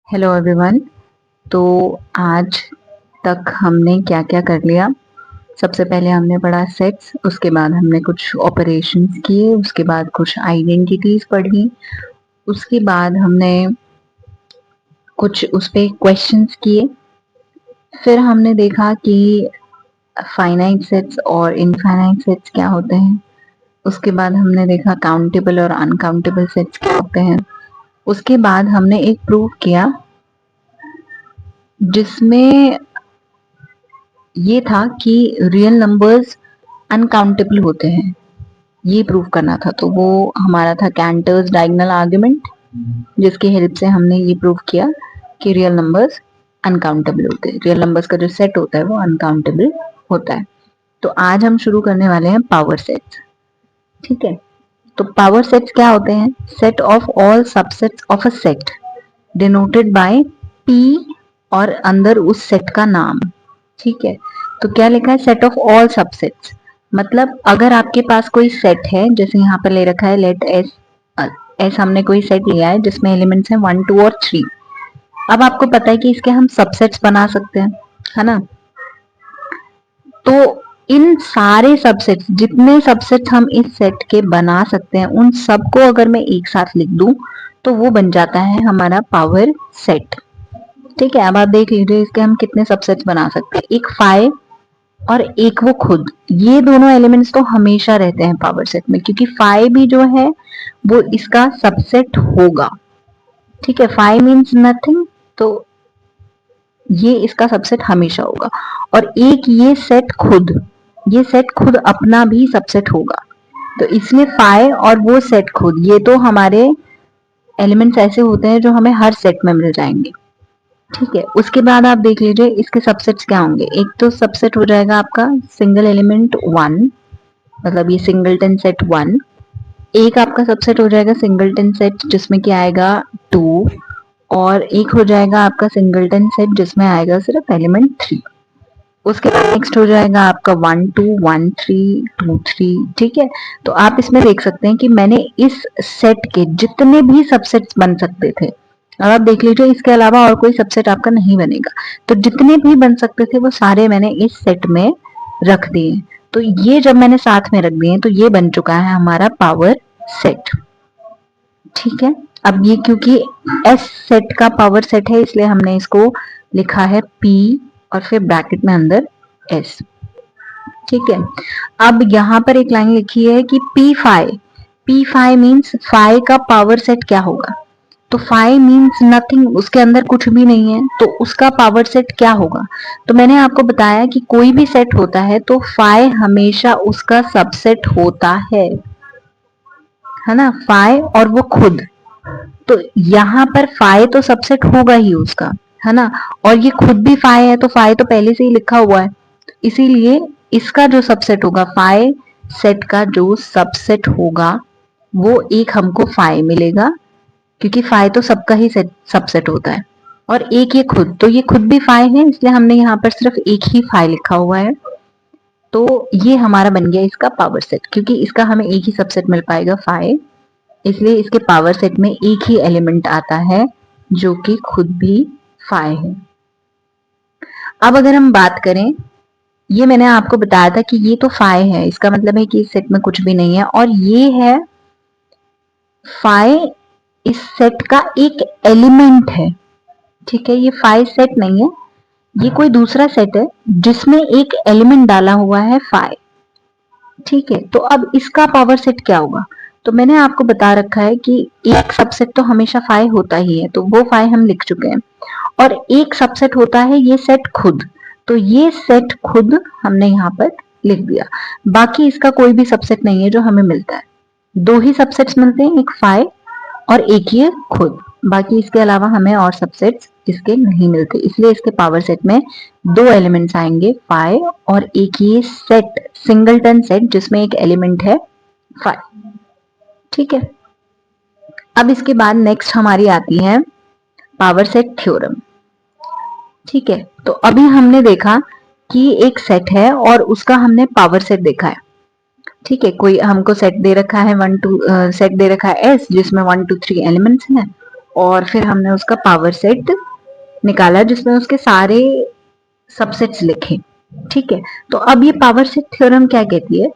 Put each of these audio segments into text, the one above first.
Hello everyone. तो आज तक हमने क्या क्या कर लिया। सबसे पहले हमने पढ़ा सेट्स, उसके बाद हमने कुछ ऑपरेशंस किए, उसके बाद कुछ आइडेंटिटीज पढ़ी, उसके बाद हमने कुछ उस पे क्वेश्चंस किए। फिर हमने देखा कि फाइनाइट सेट्स और इनफाइनाइट सेट्स क्या होते हैं। उसके बाद हमने देखा काउंटेबल और अनकाउंटेबल सेट्स क्या होते हैं। उसके बाद हमने एक प्रूव किया जिसमें ये था कि रियल नंबर्स अनकाउंटेबल होते हैं, ये प्रूव करना था। तो वो हमारा था कैंटर्स डायगोनल आर्गुमेंट, जिसकी हेल्प से हमने ये प्रूव किया कि रियल नंबर्स अनकाउंटेबल होते हैं, रियल नंबर्स का जो सेट होता है वो अनकाउंटेबल होता है। तो आज हम शुरू करने वाले हैं पावर सेट्स। ठीक है, तो पावर सेट्स क्या होते हैं? Set of all subsets of a set denoted by P और अंदर उस सेट का नाम। ठीक है, तो क्या लिखा है? Set of all subsets. मतलब अगर आपके पास कोई सेट है, जैसे यहाँ पर ले रखा है लेट एस, एस हमने कोई सेट लिया है जिसमें एलिमेंट्स हैं 1 2 और 3। अब आपको पता है कि इसके हम सबसेट्स बना सकते हैं, है ना? तो इन सारे सबसेट्स, जितने सबसेट्स हम इस सेट के बना सकते हैं, उन सबको अगर मैं एक साथ लिख दूं तो वो बन जाता है हमारा पावर सेट। ठीक है, अब आप देख लीजिए इसके हम कितने सबसेट्स बना सकते हैं। एक फाइव और एक वो खुद, ये दोनों एलिमेंट्स तो हमेशा रहते हैं पावर सेट में, क्योंकि फाइव भी जो है वो इसका सबसेट होगा। ठीक है, फाइव मीन्स नथिंग, तो ये इसका सबसेट हमेशा होगा। और एक ये सेट खुद अपना भी सबसेट होगा। तो इसलिए फाइव और वो सेट खुद, ये तो हमारे एलिमेंट्स ऐसे होते हैं जो हमें हर सेट में मिल जाएंगे। ठीक है, उसके बाद आप देख लीजिए इसके सबसेट्स क्या होंगे। एक तो सबसेट हो जाएगा आपका सिंगल एलिमेंट वन, मतलब ये सिंगलटन सेट वन। एक आपका सबसेट हो जाएगा सिंगलटन सेट जिसमें क्या आएगा टू, और एक हो जाएगा आपका सिंगलटन सेट जिसमें आएगा सिर्फ एलिमेंट थ्री। उसके बाद नेक्स्ट हो जाएगा आपका one two one three two three. ठीक है, तो आप इसमें देख सकते हैं कि मैंने इस सेट के जितने भी सबसेट्स बन सकते थे, अब आप देख लीजिए इसके अलावा और कोई सबसेट आपका नहीं बनेगा, तो जितने भी बन सकते थे वो सारे मैंने इस सेट में रख दिए। तो ये जब मैंने साथ में रख दिए तो ये बन चुका है हमारा पावर सेट। ठीक है, अब ये क्योंकि एस सेट का पावर सेट है इसलिए हमने इसको लिखा है पी और फिर ब्रैकेट में अंदर एस। ठीक है, अब यहाँ पर एक लाइन लिखी है कि पी फाइव मीन्स फाइव का पावर सेट क्या होगा। तो फाइव मीन्स नथिंग, उसके अंदर कुछ भी नहीं है, तो उसका पावर सेट क्या होगा। तो मैंने आपको बताया कि कोई भी सेट होता है तो फाइव हमेशा उसका सबसेट होता है ना, फाइव और वो खुद। तो यहाँ पर फाइव तो सबसेट होगा ही उसका, है ना, और ये खुद भी फाइव है तो फाइव तो पहले से ही लिखा हुआ है, इसीलिए इसका जो सबसेट होगा, फाइव सेट का जो सबसेट होगा वो एक हमको फाइव मिलेगा, क्योंकि फाइव तो सबका ही सबसेट होता है। और एक ये खुद, तो ये खुद भी फाइव है इसलिए हमने यहाँ पर सिर्फ एक ही फाइव लिखा हुआ है। तो ये हमारा बन गया इसका पावर सेट, क्योंकि इसका हमें एक ही सबसेट मिल पाएगा फाइव, इसलिए इसके पावर सेट में एक ही एलिमेंट आता है जो कि खुद भी फाइव है। अब अगर हम बात करें, ये मैंने आपको बताया था कि ये तो फाइव है, इसका मतलब है कि इस सेट में कुछ भी नहीं है, और ये है फाइव इस सेट का एक एलिमेंट है। ठीक है, ये फाइव सेट नहीं है, ये कोई दूसरा सेट है जिसमें एक एलिमेंट डाला हुआ है फाइव। ठीक है, तो अब इसका पावर सेट क्या होगा। तो मैंने आपको बता रखा है कि एक सबसेट तो हमेशा फाइव होता ही है, तो वो फाइव हम लिख चुके हैं, और एक सबसेट होता है ये सेट खुद, तो ये सेट खुद हमने यहाँ पर लिख दिया। बाकी इसका कोई भी सबसेट नहीं है जो हमें मिलता है, दो ही सबसेट्स मिलते हैं, एक फाइव और एक ये खुद। बाकी इसके अलावा हमें और सबसेट्स इसके नहीं मिलते, इसलिए इसके पावर सेट में दो एलिमेंट्स आएंगे, फाइव और एक ये सेट सिंगलटन सेट जिसमें एक एलिमेंट है फाइव। ठीक है, अब इसके बाद नेक्स्ट हमारी आती है पावर सेट थ्योरम। ठीक है, तो अभी हमने देखा कि एक सेट है और उसका हमने पावर सेट देखा है। ठीक है, कोई हमको सेट दे रखा है वन टू सेट दे रखा है एस जिसमें वन टू थ्री एलिमेंट्स हैं, और फिर हमने उसका पावर सेट निकाला जिसमें उसके सारे सबसेट्स लिखे। ठीक है, तो अब ये पावर सेट थ्योरम क्या कहती है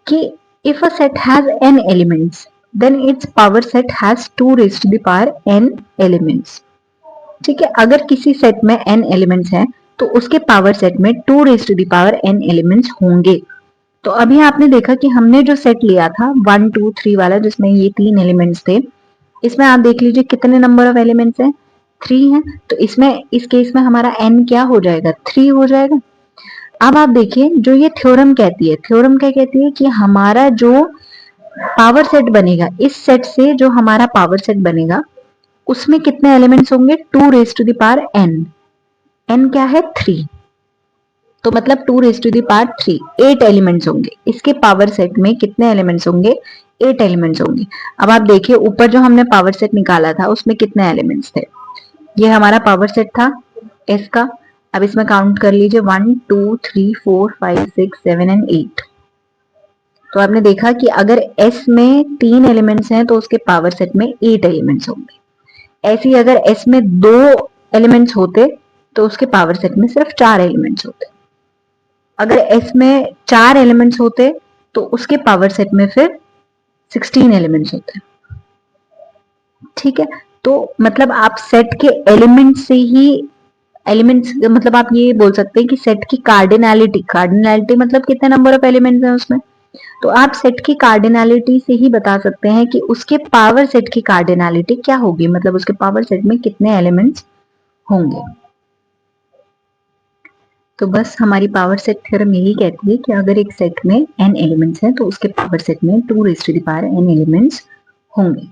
कि if a set has n elements then its power set has 2 raised to the power n elements। ठीक है, अगर किसी सेट में n एलिमेंट्स हैं तो उसके पावर सेट में 2 raised to the power n elements होंगे। तो अभी आपने देखा कि हमने जो सेट लिया था 1 2 3 वाला जिसमें ये 3 एलिमेंट्स थे, इसमें आप देख लीजिए कितने नंबर ऑफ एलिमेंट्स हैं, 3 हैं। तो इसमें इस केस में हमारा n क्या हो जाएगा, 3 हो जाएगा। अब आप देखिए जो ये थ्योरम कहती है, थ्योरम क्या कहती है कि हमारा जो पावर सेट बनेगा, इस सेट से जो हमारा पावर सेट बनेगा उसमें कितने एलिमेंट्स होंगे, 2 raise to the power n। n क्या है, 3। तो मतलब 2 raise to the power 3, 8 elements होंगे। इसके पावर सेट में कितने एलिमेंट्स होंगे, 8 एलिमेंट्स होंगे। अब आप देखिए ऊपर जो हमने पावर सेट निकाला था उसमें कितने एलिमेंट्स थे, ये हमारा पावर सेट था s का। अब इसमें काउंट कर लीजिए 1 2 3 4 5 6 7 एंड 8। तो आपने देखा कि अगर s में 3 एलिमेंट्स हैं तो उसके पावर सेट में 8 एलिमेंट्स होंगे। ऐसे ही अगर s में 2 एलिमेंट्स होते तो उसके पावर सेट में सिर्फ 4 एलिमेंट्स होते। अगर s में 4 एलिमेंट्स होते तो उसके पावर सेट में फिर 16 एलिमेंट्स होते। ठीक है, तो मतलब आप सेट के एलिमेंट से ही, एलिमेंट्स मतलब आप ये बोल सकते हैं कि सेट की कार्डिनैलिटी, कार्डिनैलिटी मतलब कितने नंबर ऑफ एलिमेंट्स हैं उसमें, तो आप सेट की कार्डिनैलिटी से ही बता सकते हैं कि उसके पावर सेट की कार्डिनैलिटी क्या होगी, मतलब उसके पावर सेट में कितने एलिमेंट्स होंगे। तो बस हमारी पावर सेट थ्योरम यही कहती है कि अगर एक सेट में n एलिमेंट्स हैं तो उसके पावर सेट में 2 raise to the power n elements होंगे।